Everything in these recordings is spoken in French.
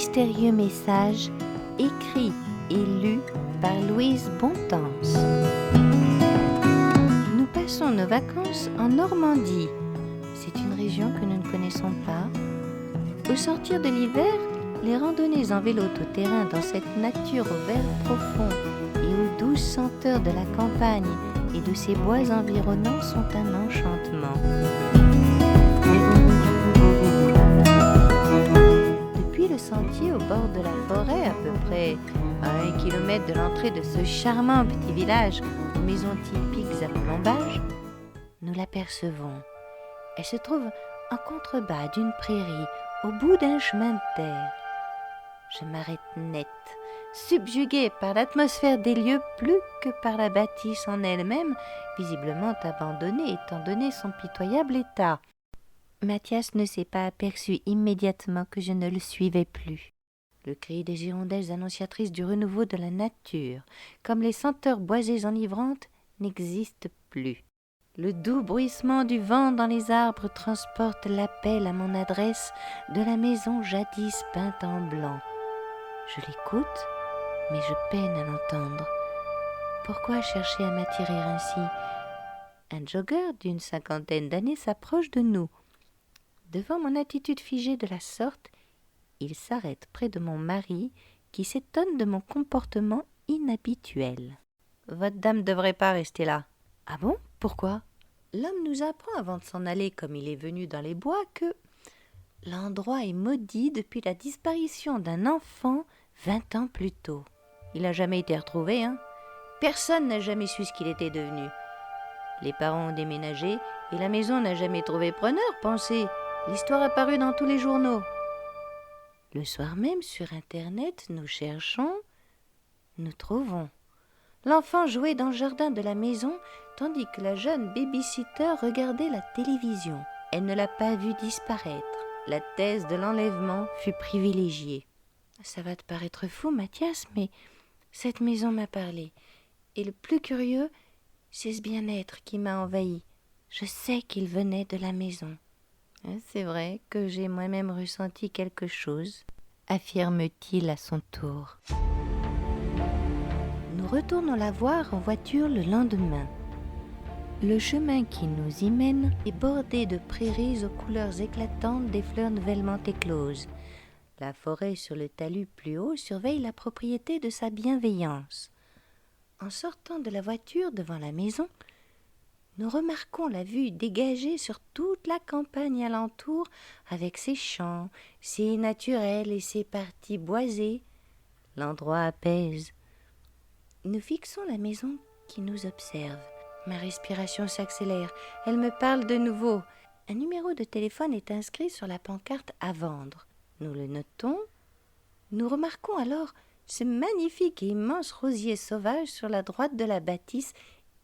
mystérieux message écrit et lu par Louise Bontemps. Nous passons nos vacances en Normandie. C'est une région que nous ne connaissons pas. Au sortir de l'hiver, les randonnées en vélo tout-terrain dans cette nature au vert profond et aux douces senteurs de la campagne et de ses bois environnants sont un enchantement. Depuis le sentier au bord de la forêt, à peu près à 1 kilomètre de l'entrée de ce charmant petit village aux maisons typiques à colombage, nous l'apercevons. Elle se trouve en contrebas d'une prairie, au bout d'un chemin de terre. Je m'arrête net, subjuguée par l'atmosphère des lieux plus que par la bâtisse en elle-même, visiblement abandonnée étant donné son pitoyable état. Mathias ne s'est pas aperçu immédiatement que je ne le suivais plus. Le cri des hirondelles annonciatrices du renouveau de la nature, comme les senteurs boisées enivrantes, n'existe plus. Le doux bruissement du vent dans les arbres transporte l'appel à mon adresse de la maison jadis peinte en blanc. Je l'écoute, mais je peine à l'entendre. Pourquoi chercher à m'attirer ainsi ? Un jogger d'une 50aine d'années s'approche de nous. Devant mon attitude figée de la sorte, il s'arrête près de mon mari qui s'étonne de mon comportement inhabituel. « Votre dame ne devrait pas rester là. »« Ah bon ? Pourquoi ?» L'homme nous apprend avant de s'en aller comme il est venu dans les bois que l'endroit est maudit depuis la disparition d'un enfant 20 ans plus tôt. Il n'a jamais été retrouvé, hein. Personne n'a jamais su ce qu'il était devenu. Les parents ont déménagé et la maison n'a jamais trouvé preneur, pensez. L'histoire a paru dans tous les journaux. Le soir même, sur Internet, nous cherchons, nous trouvons. L'enfant jouait dans le jardin de la maison, tandis que la jeune baby-sitter regardait la télévision. Elle ne l'a pas vu disparaître. La thèse de l'enlèvement fut privilégiée. Ça va te paraître fou, Mathias, mais cette maison m'a parlé. Et le plus curieux, c'est ce bien-être qui m'a envahi. Je sais qu'il venait de la maison. C'est vrai que j'ai moi-même ressenti quelque chose, affirme-t-il à son tour. Nous retournons la voir en voiture le lendemain. Le chemin qui nous y mène est bordé de prairies aux couleurs éclatantes des fleurs nouvellement écloses. La forêt sur le talus plus haut surveille la propriété de sa bienveillance. En sortant de la voiture devant la maison, nous remarquons la vue dégagée sur toute la campagne alentour avec ses champs, ses naturels et ses parties boisées. L'endroit apaise. Nous fixons la maison qui nous observe. Ma respiration s'accélère. Elle me parle de nouveau. Un numéro de téléphone est inscrit sur la pancarte à vendre. Nous le notons. Nous remarquons alors ce magnifique et immense rosier sauvage sur la droite de la bâtisse,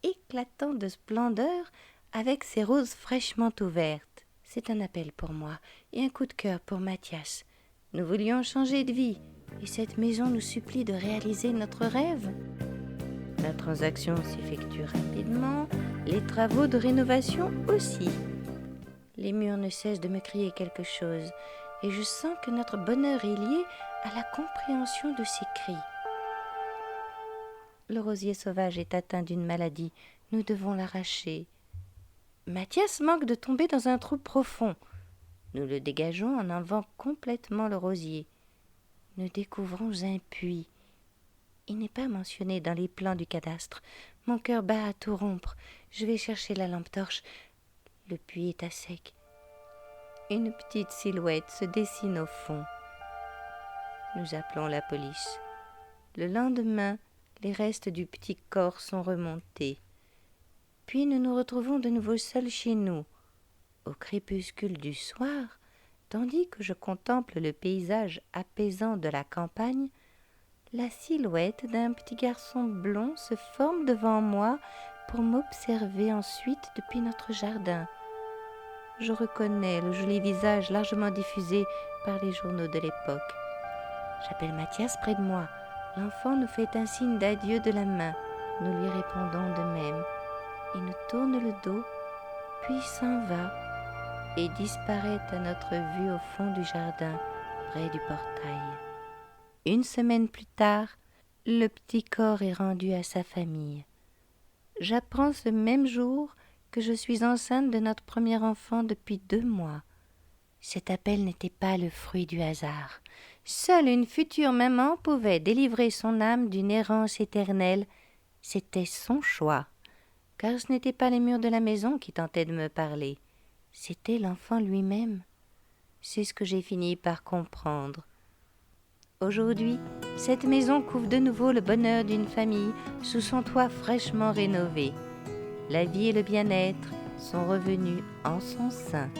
éclatant de splendeur avec ses roses fraîchement ouvertes. C'est un appel pour moi et un coup de cœur pour Mathias. Nous voulions changer de vie et cette maison nous supplie de réaliser notre rêve. La transaction s'effectue rapidement, les travaux de rénovation aussi. Les murs ne cessent de me crier quelque chose et je sens que notre bonheur est lié à la compréhension de ces cris. Le rosier sauvage est atteint d'une maladie. Nous devons l'arracher. Mathias manque de tomber dans un trou profond. Nous le dégageons en enlevant complètement le rosier. Nous découvrons un puits. Il n'est pas mentionné dans les plans du cadastre. Mon cœur bat à tout rompre. Je vais chercher la lampe torche. Le puits est à sec. Une petite silhouette se dessine au fond. Nous appelons la police. Le lendemain, les restes du petit corps sont remontés. Puis nous nous retrouvons de nouveau seuls chez nous. Au crépuscule du soir, tandis que je contemple le paysage apaisant de la campagne, la silhouette d'un petit garçon blond se forme devant moi pour m'observer ensuite depuis notre jardin. Je reconnais le joli visage largement diffusé par les journaux de l'époque. J'appelle Mathias près de moi. L'enfant nous fait un signe d'adieu de la main. Nous lui répondons de même. Il nous tourne le dos, puis s'en va et disparaît à notre vue au fond du jardin, près du portail. Une semaine plus tard, le petit corps est rendu à sa famille. J'apprends ce même jour que je suis enceinte de notre premier enfant depuis 2 mois. Cet appel n'était pas le fruit du hasard. Seule une future maman pouvait délivrer son âme d'une errance éternelle. C'était son choix, car ce n'étaient pas les murs de la maison qui tentaient de me parler. C'était l'enfant lui-même. C'est ce que j'ai fini par comprendre. Aujourd'hui, cette maison couvre de nouveau le bonheur d'une famille sous son toit fraîchement rénové. La vie et le bien-être sont revenus en son sein.